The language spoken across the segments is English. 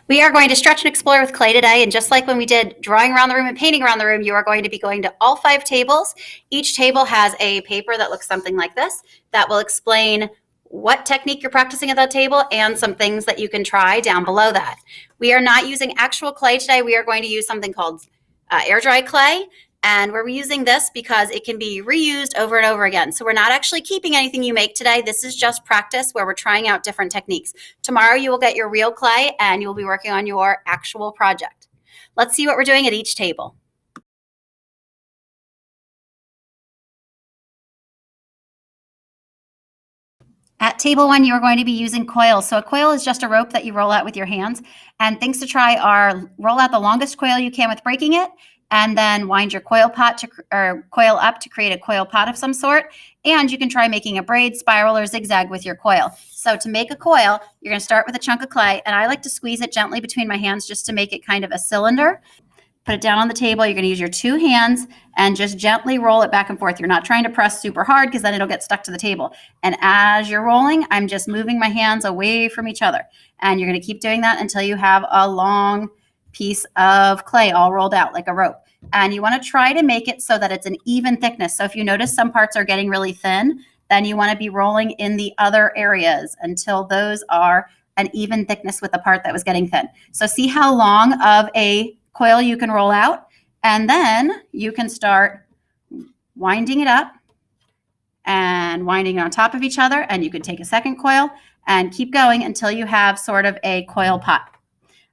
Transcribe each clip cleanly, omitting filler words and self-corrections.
We are going to stretch and explore with clay today, and just like when we did drawing around the room and painting around the room, you are going to be going to all 5 tables. Each table has a paper that looks something like this that will explain what technique you're practicing at that table and some things that you can try down below that. We are not using actual clay today. We are going to use something called air dry clay. And we're using this because it can be reused over and over again. So we're not actually keeping anything you make today. This is just practice where we're trying out different techniques. Tomorrow you will get your real clay and you will be working on your actual project. Let's see what we're doing at each table. At table 1, you are going to be using coils. So a coil is just a rope that you roll out with your hands. And things to try are roll out the longest coil you can with breaking it, and then wind your coil up to create a coil pot of some sort. And you can try making a braid, spiral, or zigzag with your coil. So to make a coil, you're going to start with a chunk of clay, and I like to squeeze it gently between my hands just to make it kind of a cylinder. Put it down on the table. You're going to use your 2 hands and just gently roll it back and forth. You're not trying to press super hard because then it'll get stuck to the table. And as you're rolling, I'm just moving my hands away from each other. And you're going to keep doing that until you have a long piece of clay all rolled out like a rope. And you want to try to make it so that it's an even thickness. So if you notice some parts are getting really thin, then you want to be rolling in the other areas until those are an even thickness with the part that was getting thin. So see how long of a coil you can roll out, and then you can start winding it up and winding it on top of each other, and you can take a second coil and keep going until you have sort of a coil pot.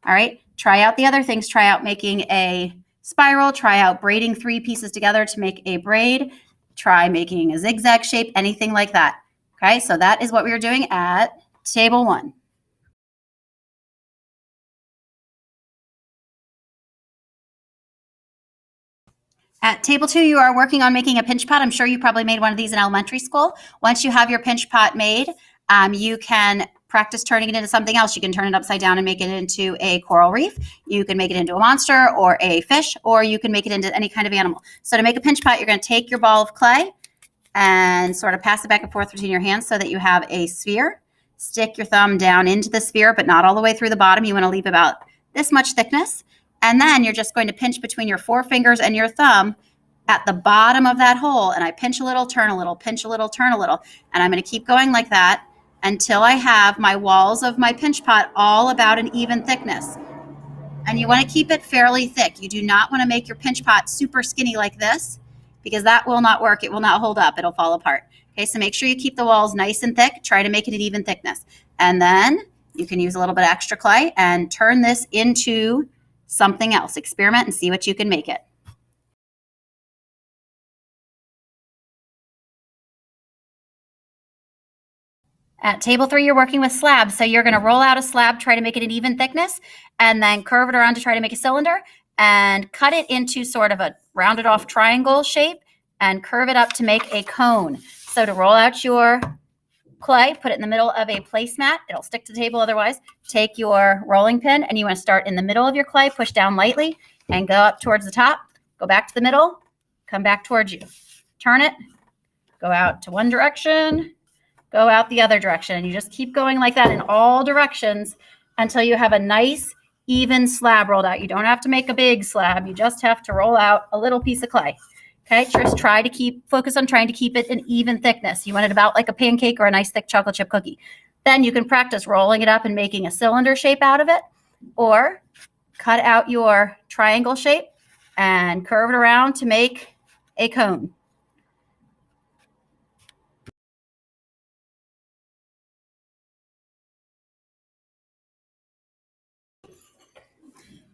All right, try out the other things. Try out making a spiral, try out braiding 3 pieces together to make a braid, try making a zigzag shape, anything like that. Okay, so that is what we were doing at table 1. At table 2, you are working on making a pinch pot. I'm sure you probably made one of these in elementary school. Once you have your pinch pot made, you can practice turning it into something else. You can turn it upside down and make it into a coral reef. You can make it into a monster or a fish, or you can make it into any kind of animal. So to make a pinch pot, you're going to take your ball of clay and sort of pass it back and forth between your hands so that you have a sphere. Stick your thumb down into the sphere, but not all the way through the bottom. You want to leave about this much thickness. And then you're just going to pinch between your 4 fingers and your thumb at the bottom of that hole. And I pinch a little, turn a little, pinch a little, turn a little. And I'm going to keep going like that until I have my walls of my pinch pot all about an even thickness. And you want to keep it fairly thick. You do not want to make your pinch pot super skinny like this, because that will not work. It will not hold up. It'll fall apart. Okay, so make sure you keep the walls nice and thick. Try to make it an even thickness. And then you can use a little bit of extra clay and turn this into something else. Experiment and see what you can make it. At table 3, you're working with slabs. So you're going to roll out a slab, try to make it an even thickness, and then curve it around to try to make a cylinder, and cut it into sort of a rounded off triangle shape, and curve it up to make a cone. So to roll out your clay, put it in the middle of a placemat. It'll stick to the table otherwise. Take your rolling pin, and you want to start in the middle of your clay, push down lightly, and go up towards the top. Go back to the middle, come back towards you. Turn it, go out to one direction, go out the other direction. And you just keep going like that in all directions until you have a nice, even slab rolled out. You don't have to make a big slab. You just have to roll out a little piece of clay. Okay, just try to focus on trying to keep it an even thickness. You want it about like a pancake or a nice thick chocolate chip cookie. Then you can practice rolling it up and making a cylinder shape out of it, or cut out your triangle shape and curve it around to make a cone.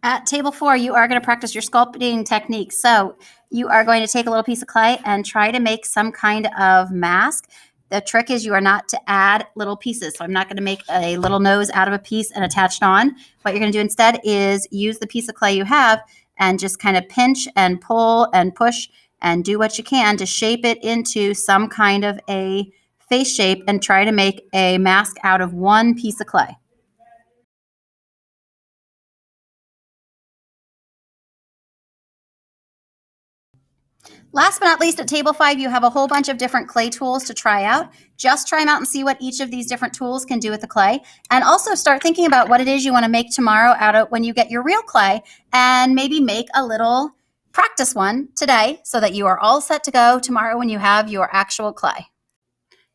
At table 4, you are going to practice your sculpting technique. So you are going to take a little piece of clay and try to make some kind of mask. The trick is you are not to add little pieces. So I'm not going to make a little nose out of a piece and attach it on. What you're going to do instead is use the piece of clay you have and just kind of pinch and pull and push and do what you can to shape it into some kind of a face shape and try to make a mask out of one piece of clay. Last but not least, at table 5, you have a whole bunch of different clay tools to try out. Just try them out and see what each of these different tools can do with the clay. And also start thinking about what it is you want to make tomorrow out of when you get your real clay, and maybe make a little practice one today so that you are all set to go tomorrow when you have your actual clay.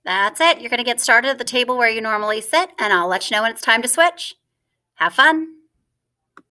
That's it. You're going to get started at the table where you normally sit, and I'll let you know when it's time to switch. Have fun.